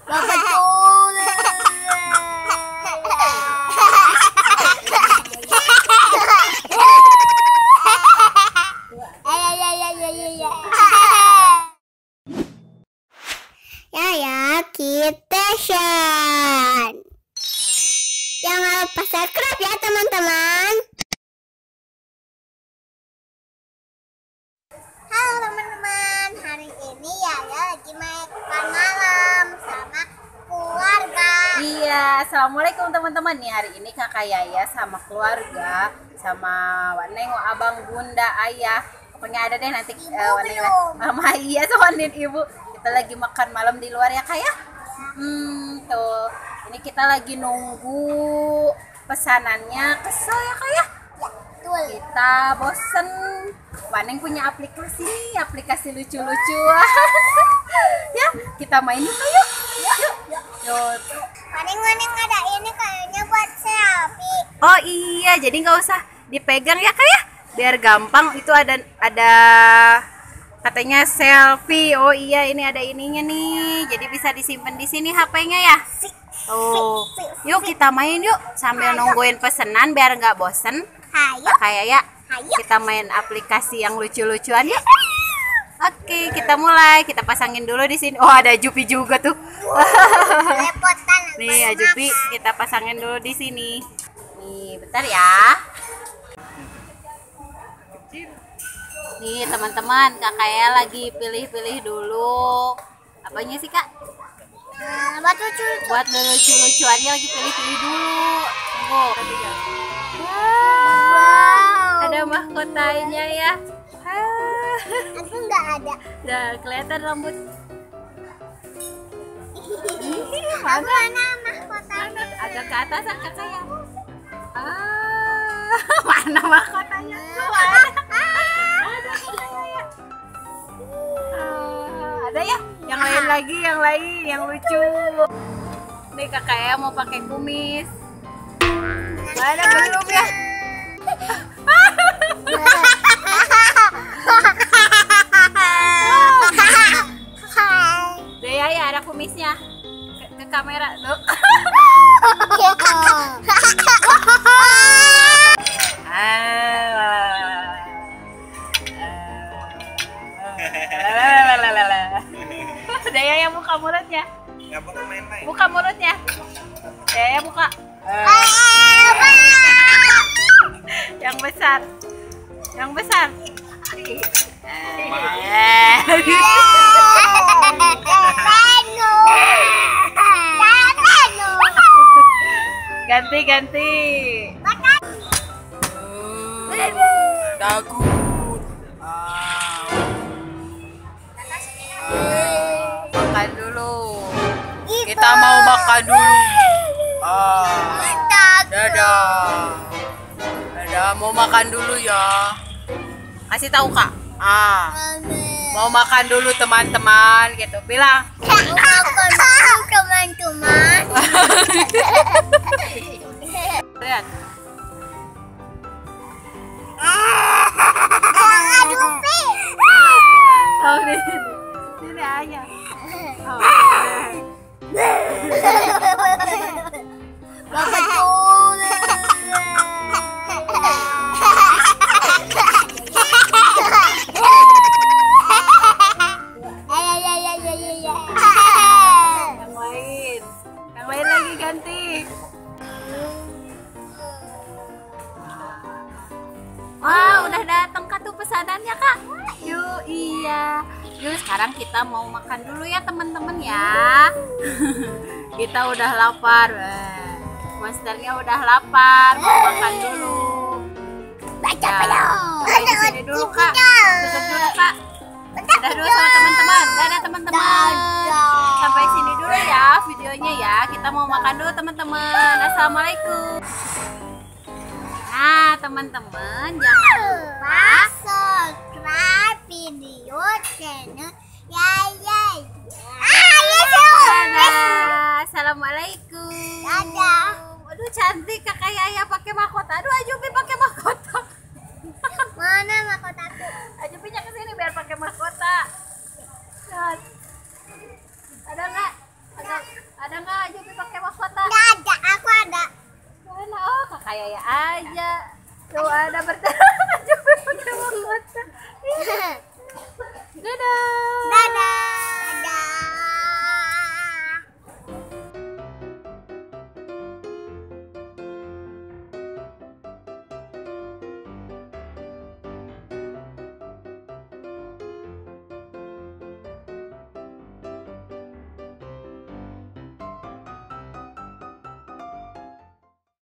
Bapak tuh. Ya, kita Shan. Jangan lupa subscribe ya teman-teman. Halo teman-teman, hari ini ya lagi makan malam sama keluarga. Iya, assalamualaikum teman-teman nih. Hari ini kakak Yaya sama keluarga, sama Waneng, abang, bunda, ayah, pokoknya ada deh nanti Waneng, mama, iya sama Nin ibu. Kita lagi makan malam di luar ya kak ya. Tuh, ini kita lagi nunggu pesanannya kesel ya kak ya. Betul. Kita bosen. Waneng punya aplikasi nih, aplikasi lucu-lucu. Ya, kita main yuk, yuk. Yuk. Maning-maning ada ini kayaknya buat selfie. Oh iya, jadi nggak usah dipegang ya kak ya, biar gampang. Itu ada katanya selfie. Oh iya, ini ada ininya nih, jadi bisa disimpan di sini HP-nya ya. Oh, yuk kita main yuk sambil nungguin pesanan biar nggak bosen. Hayo. Kayak ya, Hayo. kita main aplikasi yang lucu-lucuan yuk. Oke, kita mulai. Kita pasangin dulu di sini. Oh, ada Jupi juga tuh. Lepotan. Nih, ya Jupi, kita pasangin dulu di sini. Nih, bentar ya. Nih, teman-teman, kakaknya lagi pilih-pilih dulu. Apanya sih, Kak? Buat lucu. Buat lucu-lucuannya lagi pilih-pilih dulu. Tunggu. Wow. Ada mahkotanya ya. Aku nggak ada. Nah, kelihatan rambut. Aku mana mahkotanya? Agak ke atas kakak ya. Mana mahkotanya? Ada ya? Yang lain lagi, yang lucu. Nih kakaknya mau pakai kumis. Mana belum ya? Deh ya, ada kumisnya. Ke kamera tuh. Daya yang buka mulutnya. Nggak boleh main-main. Buka mulutnya. Daya buka. Yang besar. Yang besar. Ganti. Takut. Makan dulu. Kita mau makan dulu. Dadah, mau makan dulu ya. Kasih tahu kak. Mau makan dulu teman-teman gitu. Bilang. Teman-teman. Lihat. Oh, ini ayah. Bapak tuh. Yang lain lagi ganti. Wah, udah datang kak tuh pesanannya kak. Yuk, iya. Yuk, sekarang kita mau makan dulu ya teman-teman ya. Kita udah lapar. Monsternya udah lapar, mau makan dulu. Baca Di sini dulu kak. Tutup dulu kak. Dadah dulu sama teman-teman. Dadah teman-teman. Sampai sini dulu ya videonya ya. Kita mau makan dulu teman-teman. Assalamualaikum. Nah teman-teman, jangan lupa subscribe video channel Yaya. Dadah. Assalamualaikum. Dadah. Aduh cantik kakak Yaya pakai mahkota. Aduh Ajubi pakai mahkota. Mana mahkotaku? Ajubi Jupinya ke sini biar pakai mahkota. Lihat. Ada nggak? Ada nggak Jupi pakai mahkota? Nggak ada, aku ada. Mana? Oh, kakak Yaya aja. Tuh ada berterima Jupi pakai mahkota. Dadah. Dadah.